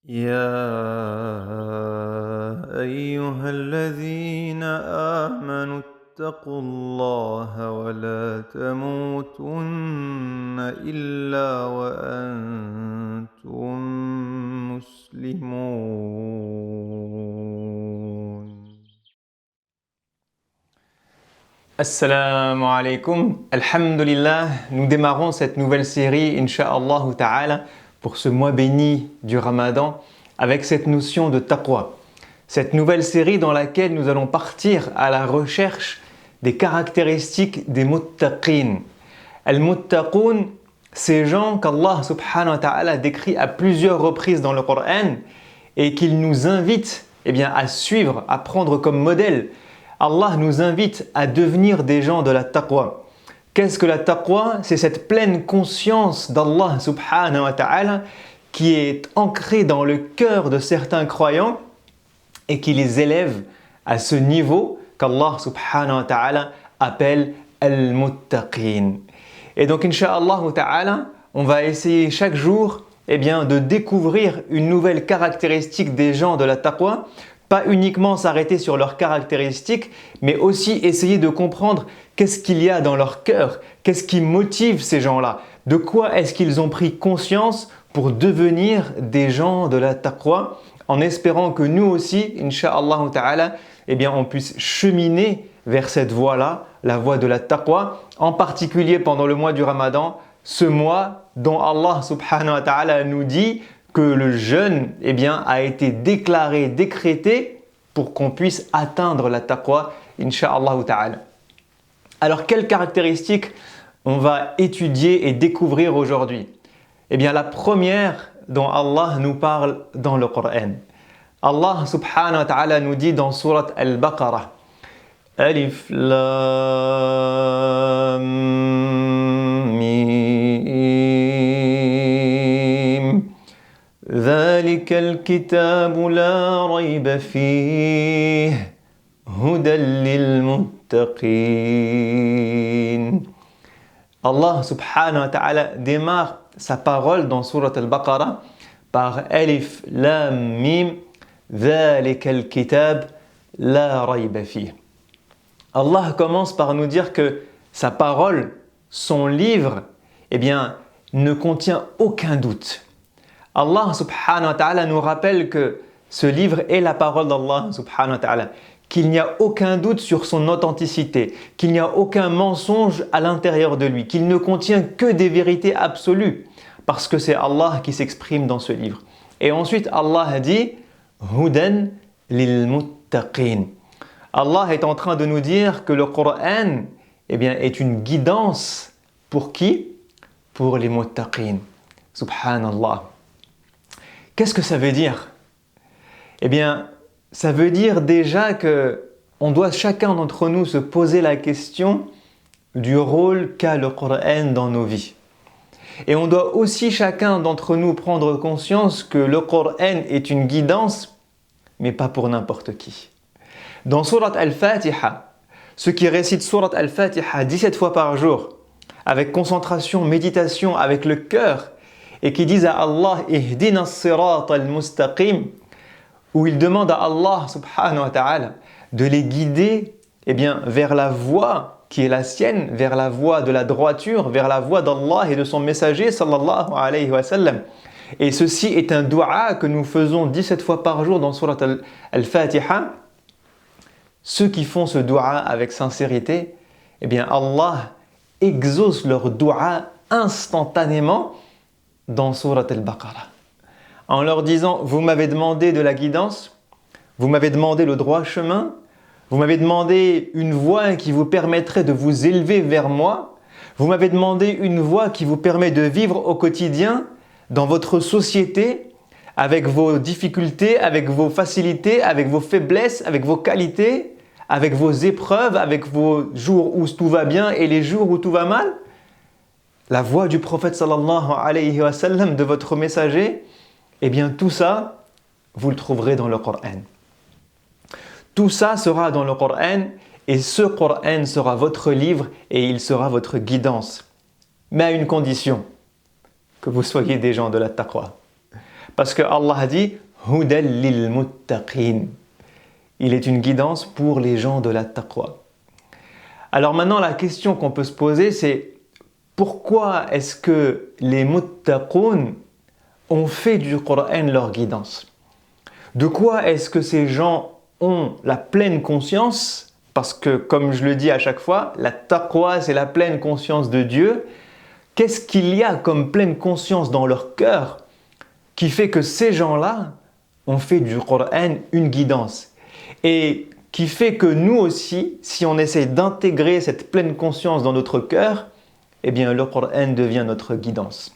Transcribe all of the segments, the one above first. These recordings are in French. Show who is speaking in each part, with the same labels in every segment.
Speaker 1: يا أيها الذين آمنوا اتقوا الله ولا تموتن إلا وأنتم مسلمون.
Speaker 2: Assalamu alaikum, alhamdulillah, nous démarrons cette nouvelle série, Inch'Allah ta'ala, pour ce mois béni du Ramadan, avec cette notion de taqwa. Cette nouvelle série dans laquelle nous allons partir à la recherche des caractéristiques des muttaqin. Al-muttaqun, ces gens qu'Allah subhanahu wa ta'ala décrit à plusieurs reprises dans le Coran et qu'il nous invite à suivre, à prendre comme modèle. Allah nous invite à devenir des gens de la taqwa. Qu'est-ce que la taqwa? C'est cette pleine conscience d'Allah subhanahu wa ta'ala qui est ancrée dans le cœur de certains croyants et qui les élève à ce niveau qu'Allah subhanahu wa ta'ala appelle al-muttaqin. Et donc, Inch'Allah ta'ala, on va essayer chaque jour de découvrir une nouvelle caractéristique des gens de la taqwa. Pas uniquement s'arrêter sur leurs caractéristiques, mais aussi essayer de comprendre qu'est-ce qu'il y a dans leur cœur, qu'est-ce qui motive ces gens-là, de quoi est-ce qu'ils ont pris conscience pour devenir des gens de la taqwa, en espérant que nous aussi, Inch'Allah ta'ala, on puisse cheminer vers cette voie-là, la voie de la taqwa, en particulier pendant le mois du Ramadan, ce mois dont Allah subhanahu wa ta'ala nous dit que le jeûne a été déclaré, décrété pour qu'on puisse atteindre la taqwa, Inch'Allah ta'ala. Alors, quelles caractéristiques on va étudier et découvrir aujourd'hui? La première dont Allah nous parle dans le Coran. Allah subhanahu wa ta'ala nous dit dans Surat Al-Baqarah, Alif Lam Mim ذلك الكتاب لا ريب فيه هدى للمتقين. Allah subhanahu wa ta'ala démarre sa parole dans Surat Al-Baqarah par Alif Lam Mim ذلك الكتاب لا ريب فيه. Allah commence par nous dire que sa parole, son livre, ne contient aucun doute. Allah subhanahu wa ta'ala nous rappelle que ce livre est la parole d'Allah subhanahu wa ta'ala, qu'il n'y a aucun doute sur son authenticité, qu'il n'y a aucun mensonge à l'intérieur de lui, qu'il ne contient que des vérités absolues, parce que c'est Allah qui s'exprime dans ce livre. Et ensuite Allah dit « Hudan lil muttaqin ». Allah est en train de nous dire que le Coran est une guidance pour qui? Pour les muttaqin. Subhanallah. Qu'est-ce que ça veut dire? Ça veut dire déjà que on doit chacun d'entre nous se poser la question du rôle qu'a le Coran dans nos vies. Et on doit aussi chacun d'entre nous prendre conscience que le Coran est une guidance, mais pas pour n'importe qui. Dans Surat Al-Fatiha, ceux qui récitent Surat Al-Fatiha 17 fois par jour, avec concentration, méditation, avec le cœur, et qui disent à Allah Ihdina as-sirat al-mustaqim, où ils demandent à Allah subhanahu wa ta'ala de les guider vers la voie qui est la sienne, vers la voie de la droiture, vers la voie d'Allah et de son messager sallallahu alayhi wa sallam. Et ceci est un dua que nous faisons 17 fois par jour dans Surat Al-Fatiha. Ceux qui font ce dua avec sincérité, Allah exauce leur dua instantanément dans Surat Al-Baqarah, en leur disant « Vous m'avez demandé de la guidance, vous m'avez demandé le droit chemin, vous m'avez demandé une voie qui vous permettrait de vous élever vers moi, vous m'avez demandé une voie qui vous permet de vivre au quotidien dans votre société, avec vos difficultés, avec vos facilités, avec vos faiblesses, avec vos qualités, avec vos épreuves, avec vos jours où tout va bien et les jours où tout va mal. La voie du prophète sallallahu alayhi wa sallam, de votre messager, tout ça, vous le trouverez dans le Coran. Tout ça sera dans le Coran et ce Coran sera votre livre et il sera votre guidance. Mais à une condition, que vous soyez des gens de la taqwa. Parce que Allah dit « Hudal lil muttaqin ». Il est une guidance pour les gens de la taqwa. Alors maintenant, la question qu'on peut se poser, c'est pourquoi est-ce que les muttaqoun ont fait du Coran leur guidance? De quoi est-ce que ces gens ont la pleine conscience? Parce que, comme je le dis à chaque fois, la taqwa, c'est la pleine conscience de Dieu. Qu'est-ce qu'il y a comme pleine conscience dans leur cœur qui fait que ces gens-là ont fait du Coran une guidance? Et qui fait que nous aussi, si on essaie d'intégrer cette pleine conscience dans notre cœur, eh bien le Coran devient notre guidance.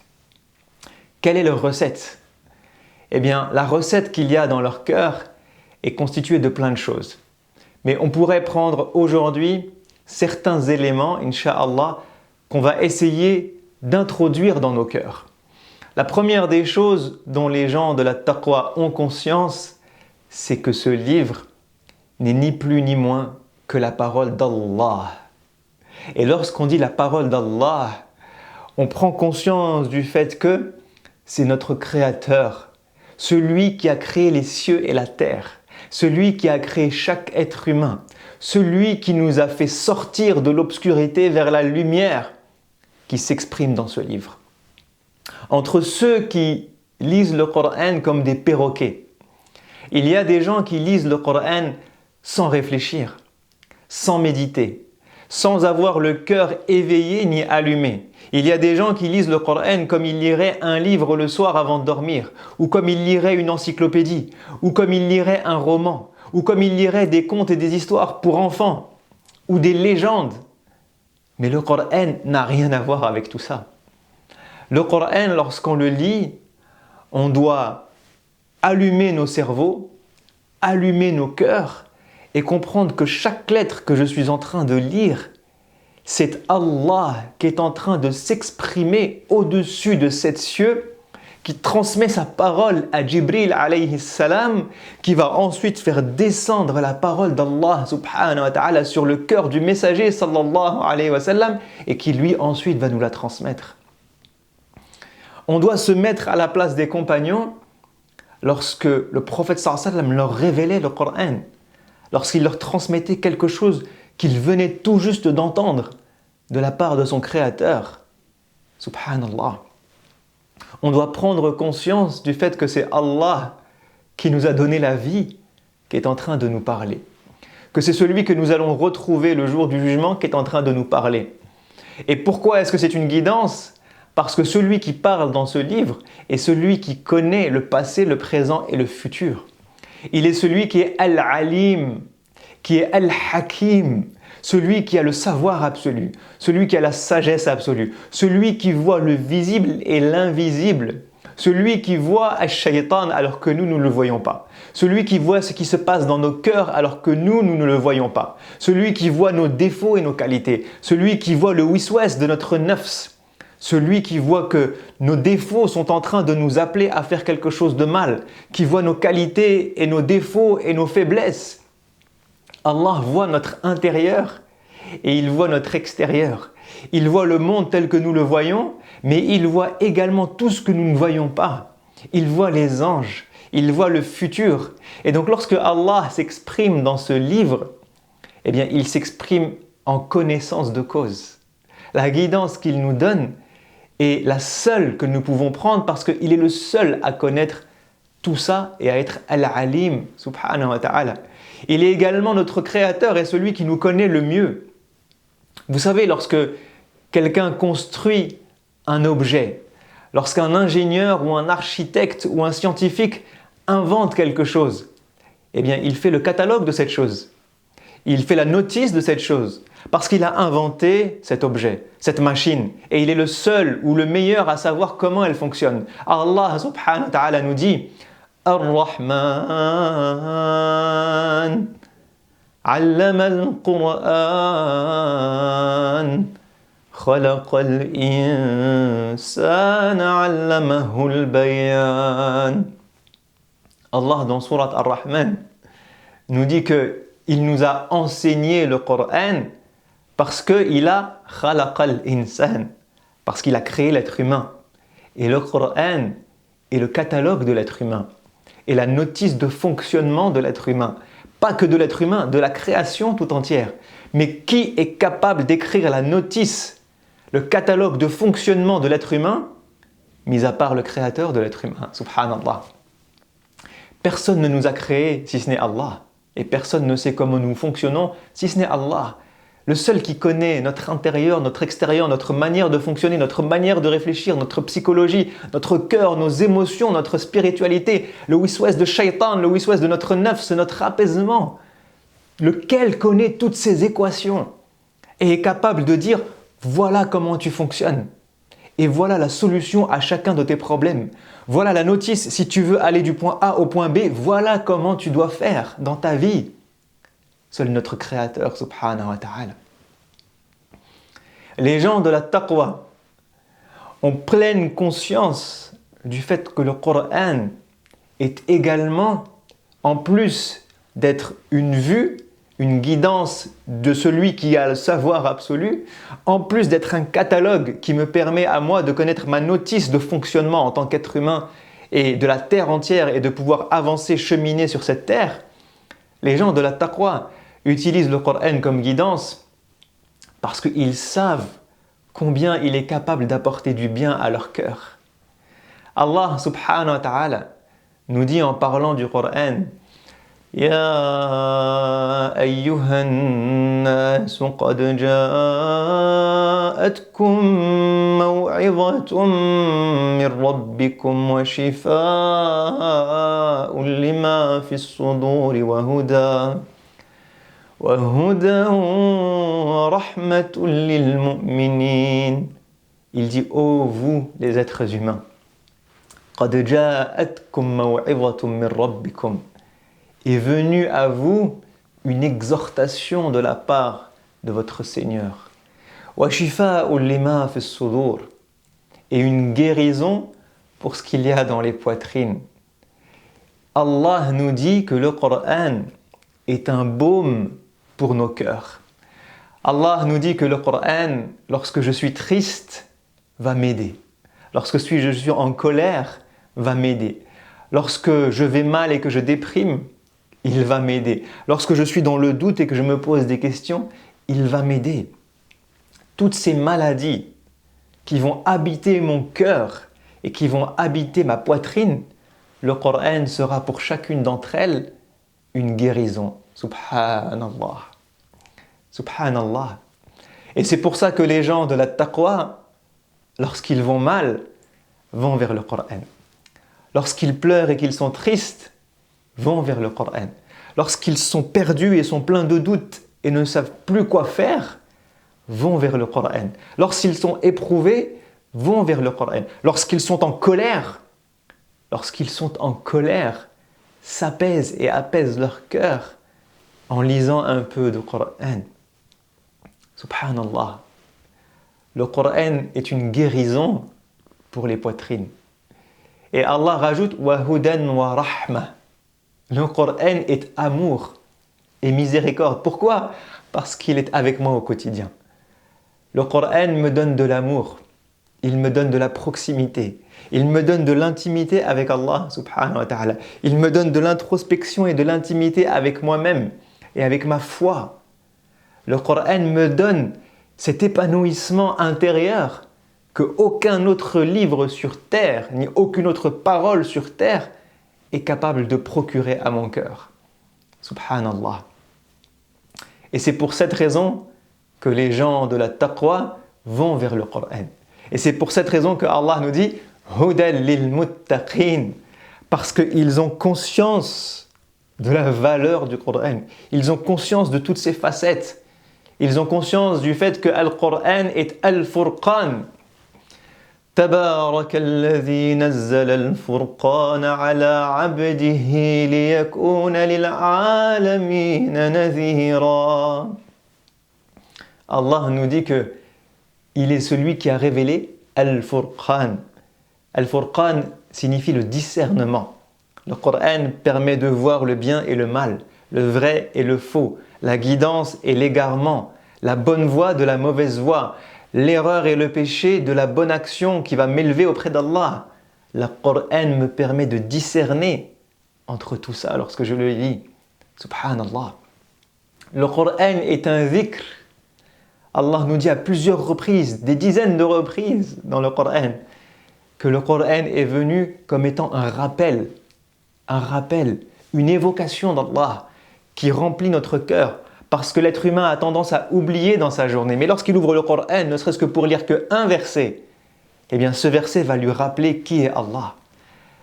Speaker 2: Quelle est leur recette? Eh bien, la recette qu'il y a dans leur cœur est constituée de plein de choses. Mais on pourrait prendre aujourd'hui certains éléments, Inch'Allah, qu'on va essayer d'introduire dans nos cœurs. La première des choses dont les gens de la taqwa ont conscience, c'est que ce livre n'est ni plus ni moins que la parole d'Allah. Et lorsqu'on dit la parole d'Allah, on prend conscience du fait que c'est notre Créateur, celui qui a créé les cieux et la terre, celui qui a créé chaque être humain, celui qui nous a fait sortir de l'obscurité vers la lumière, qui s'exprime dans ce livre. Entre ceux qui lisent le Coran comme des perroquets, il y a des gens qui lisent le Coran sans réfléchir, sans méditer, sans avoir le cœur éveillé ni allumé. Il y a des gens qui lisent le Coran comme ils liraient un livre le soir avant de dormir, ou comme ils liraient une encyclopédie, ou comme ils liraient un roman, ou comme ils liraient des contes et des histoires pour enfants, ou des légendes. Mais le Coran n'a rien à voir avec tout ça. Le Coran, lorsqu'on le lit, on doit allumer nos cerveaux, allumer nos cœurs, et comprendre que chaque lettre que je suis en train de lire, c'est Allah qui est en train de s'exprimer au-dessus de sept cieux, qui transmet sa parole à Jibril alayhi salam, qui va ensuite faire descendre la parole d'Allah subhanahu wa ta'ala sur le cœur du messager sallallahu alayhi wa sallam, et qui lui ensuite va nous la transmettre. On doit se mettre à la place des compagnons lorsque le prophète sallallahu alayhi wa sallam leur révélait le Coran, lorsqu'il leur transmettait quelque chose qu'ils venaient tout juste d'entendre de la part de son Créateur. Subhanallah. On doit prendre conscience du fait que c'est Allah qui nous a donné la vie, qui est en train de nous parler. Que c'est celui que nous allons retrouver le jour du jugement qui est en train de nous parler. Et pourquoi est-ce que c'est une guidance? Parce que celui qui parle dans ce livre est celui qui connaît le passé, le présent et le futur. Il est celui qui est Al-Alim, qui est Al-Hakim, celui qui a le savoir absolu, celui qui a la sagesse absolue, celui qui voit le visible et l'invisible, celui qui voit Al-Shaytan alors que nous ne le voyons pas, celui qui voit ce qui se passe dans nos cœurs alors que nous ne le voyons pas, celui qui voit nos défauts et nos qualités, celui qui voit le wiswas de notre nafs, celui qui voit que nos défauts sont en train de nous appeler à faire quelque chose de mal, qui voit nos qualités et nos défauts et nos faiblesses. Allah voit notre intérieur et il voit notre extérieur. Il voit le monde tel que nous le voyons, mais il voit également tout ce que nous ne voyons pas. Il voit les anges, il voit le futur. Et donc lorsque Allah s'exprime dans ce livre, eh bien il s'exprime en connaissance de cause. La guidance qu'il nous donne est la seule que nous pouvons prendre parce qu'il est le seul à connaître tout ça et à être Al-Alim, subhanahu wa ta'ala. Il est également notre Créateur et celui qui nous connaît le mieux. Vous savez, lorsque quelqu'un construit un objet, lorsqu'un ingénieur ou un architecte ou un scientifique invente quelque chose, eh bien, il fait le catalogue de cette chose. Il fait la notice de cette chose parce qu'il a inventé cet objet, cette machine. Et il est le seul ou le meilleur à savoir comment elle fonctionne. Allah subhanahu wa ta'ala nous dit Ar-Rahman allama al-Qur'an khalaqa al-insana allamahu al-bayan. Allah dans surat Ar-Rahman nous dit que il nous a enseigné le Coran parce qu'il a khalaqa al-insan, parce qu'il a créé l'être humain. Et le Coran, est le catalogue de l'être humain et la notice de fonctionnement de l'être humain. Pas que de l'être humain, de la création tout entière. Mais qui est capable d'écrire la notice, le catalogue de fonctionnement de l'être humain, mis à part le créateur de l'être humain, subhanallah. Personne ne nous a créés si ce n'est Allah. Et personne ne sait comment nous fonctionnons si ce n'est Allah. Le seul qui connaît notre intérieur, notre extérieur, notre manière de fonctionner, notre manière de réfléchir, notre psychologie, notre cœur, nos émotions, notre spiritualité, le wiswas de shaitan, le wiswas de notre nafs, notre apaisement, lequel connaît toutes ces équations et est capable de dire « voilà comment tu fonctionnes ». Et voilà la solution à chacun de tes problèmes. Voilà la notice, si tu veux aller du point A au point B, voilà comment tu dois faire dans ta vie. Seul notre Créateur, subhanahu wa ta'ala. Les gens de la taqwa ont pleine conscience du fait que le Coran est également, en plus d'être une vue, une guidance de celui qui a le savoir absolu, en plus d'être un catalogue qui me permet à moi de connaître ma notice de fonctionnement en tant qu'être humain et de la terre entière et de pouvoir avancer, cheminer sur cette terre, les gens de la taqwa utilisent le Coran comme guidance parce qu'ils savent combien il est capable d'apporter du bien à leur cœur. Allah subhanahu wa ta'ala nous dit en parlant du Coran يا أيها الناس قد جاءتكم موعظة من ربكم وشفاء لما في الصدور وهدى ورحمة للمؤمنين. Il dit, ô vous les êtres humains, قد جاءتكم موعظة من ربكم. Est venue à vous une exhortation de la part de votre Seigneur. Et une guérison pour ce qu'il y a dans les poitrines. Allah nous dit que le Coran est un baume pour nos cœurs. Allah nous dit que le Coran, lorsque je suis triste, va m'aider. Lorsque je suis en colère, va m'aider. Lorsque je vais mal et que je déprime, il va m'aider. Lorsque je suis dans le doute et que je me pose des questions, il va m'aider. Toutes ces maladies qui vont habiter mon cœur et qui vont habiter ma poitrine, le Coran sera pour chacune d'entre elles une guérison. Subhanallah. Subhanallah. Et c'est pour ça que les gens de la taqwa, lorsqu'ils vont mal, vont vers le Coran. Lorsqu'ils pleurent et qu'ils sont tristes, vont vers le Coran. Lorsqu'ils sont perdus et sont pleins de doutes et ne savent plus quoi faire, vont vers le Coran. Lorsqu'ils sont éprouvés, vont vers le Coran. Lorsqu'ils sont en colère, s'apaisent et apaisent leur cœur en lisant un peu de Coran. Subhanallah. Le Coran est une guérison pour les poitrines. Et Allah rajoute « wa hudan wa rahma ». Le Coran est amour et miséricorde. Pourquoi? Parce qu'il est avec moi au quotidien. Le Coran me donne de l'amour, il me donne de la proximité, il me donne de l'intimité avec Allah subhanahu wa ta'ala. Il me donne de l'introspection et de l'intimité avec moi-même et avec ma foi. Le Coran me donne cet épanouissement intérieur que aucun autre livre sur terre, ni aucune autre parole sur terre est capable de procurer à mon cœur. Subhanallah. Et c'est pour cette raison que les gens de la taqwa vont vers le Coran. Et c'est pour cette raison que Allah nous dit « Hudal lil muttaqin » parce qu'ils ont conscience de la valeur du Coran. Ils ont conscience de toutes ses facettes. Ils ont conscience du fait que le Coran est Al-Furqan. تبارك الذي نزل الفرقان على عبده ليكون للعالمين نذيرا. Allah nous dit que il est celui qui a révélé Al-Furqan. Al-Furqan signifie le discernement. Le Coran permet de voir le bien et le mal, le vrai et le faux, la guidance et l'égarement, la bonne voie de la mauvaise voie, l'erreur et le péché de la bonne action qui va m'élever auprès d'Allah, Le Coran me permet de discerner entre tout ça lorsque je le lis. Subhanallah. Le Coran est un dhikr. Allah nous dit à plusieurs reprises, des dizaines de reprises dans le Coran, que le Coran est venu comme étant un rappel, une évocation d'Allah qui remplit notre cœur, parce que l'être humain a tendance à oublier dans sa journée. Mais lorsqu'il ouvre le Coran, ne serait-ce que pour lire qu'un verset, eh bien ce verset va lui rappeler qui est Allah.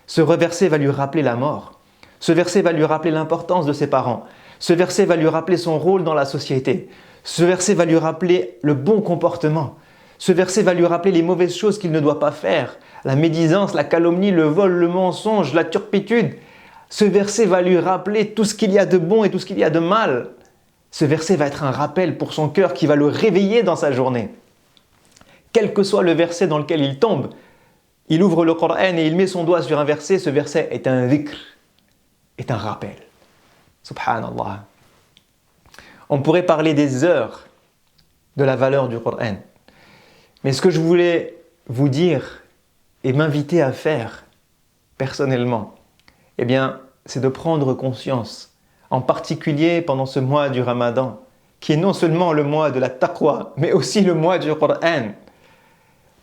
Speaker 2: Ce verset va lui rappeler la mort. Ce verset va lui rappeler l'importance de ses parents. Ce verset va lui rappeler son rôle dans la société. Ce verset va lui rappeler le bon comportement. Ce verset va lui rappeler les mauvaises choses qu'il ne doit pas faire. La médisance, la calomnie, le vol, le mensonge, la turpitude. Ce verset va lui rappeler tout ce qu'il y a de bon et tout ce qu'il y a de mal. Ce verset va être un rappel pour son cœur qui va le réveiller dans sa journée. Quel que soit le verset dans lequel il tombe, il ouvre le Coran et il met son doigt sur un verset. Ce verset est un dhikr, est un rappel. Subhanallah. On pourrait parler des heures de la valeur du Coran. Mais ce que je voulais vous dire et m'inviter à faire personnellement, eh bien, c'est de prendre conscience, en particulier pendant ce mois du Ramadan, qui est non seulement le mois de la taqwa, mais aussi le mois du Coran.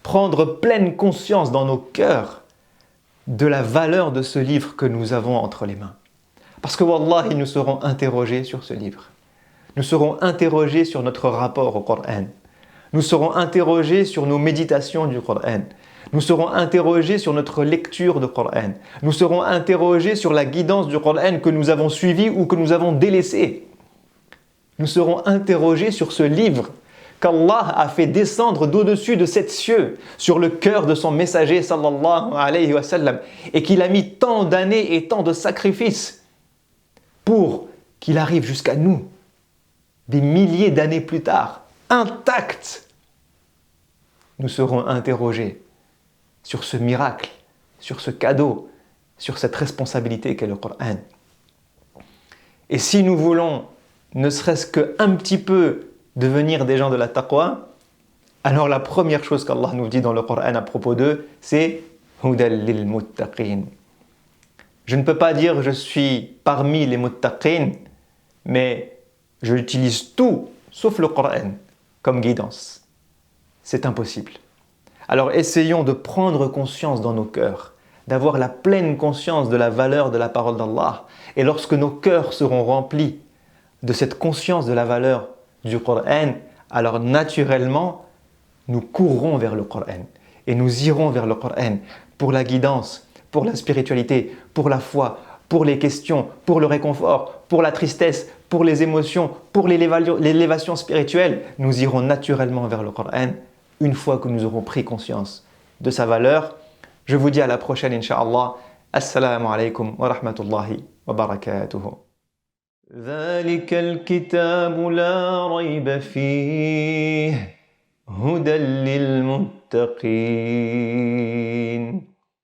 Speaker 2: Prendre pleine conscience dans nos cœurs de la valeur de ce livre que nous avons entre les mains. Parce que wallahi, nous serons interrogés sur ce livre. Nous serons interrogés sur notre rapport au Coran. Nous serons interrogés sur nos méditations du Coran. Nous serons interrogés sur notre lecture du Coran. Nous serons interrogés sur la guidance du Coran que nous avons suivie ou que nous avons délaissée. Nous serons interrogés sur ce livre qu'Allah a fait descendre d'au-dessus de 7 cieux sur le cœur de son messager sallallahu alayhi wa sallam et qu'il a mis tant d'années et tant de sacrifices pour qu'il arrive jusqu'à nous des milliers d'années plus tard, intact. Nous serons interrogés sur ce miracle, sur ce cadeau, sur cette responsabilité qu'est le Coran. Et si nous voulons, ne serait-ce qu'un petit peu, devenir des gens de la taqwa, alors la première chose qu'Allah nous dit dans le Coran à propos d'eux, c'est « Hudal lil muttaqin ». Je ne peux pas dire « je suis parmi les muttaqin », mais je utilise tout, sauf le Coran, comme guidance. C'est impossible. Alors essayons de prendre conscience dans nos cœurs, d'avoir la pleine conscience de la valeur de la parole d'Allah. Et lorsque nos cœurs seront remplis de cette conscience de la valeur du Coran, alors naturellement, nous courrons vers le Coran. Et nous irons vers le Coran pour la guidance, pour la spiritualité, pour la foi, pour les questions, pour le réconfort, pour la tristesse, pour les émotions, pour l'élévation spirituelle. Nous irons naturellement vers le Coran une fois que nous aurons pris conscience de sa valeur. Je vous dis à la prochaine, Inch'Allah. Assalamu alaikum wa rahmatullahi wa barakatuhu. ذلك الكتاب لا ريب فيه هدى للمتقين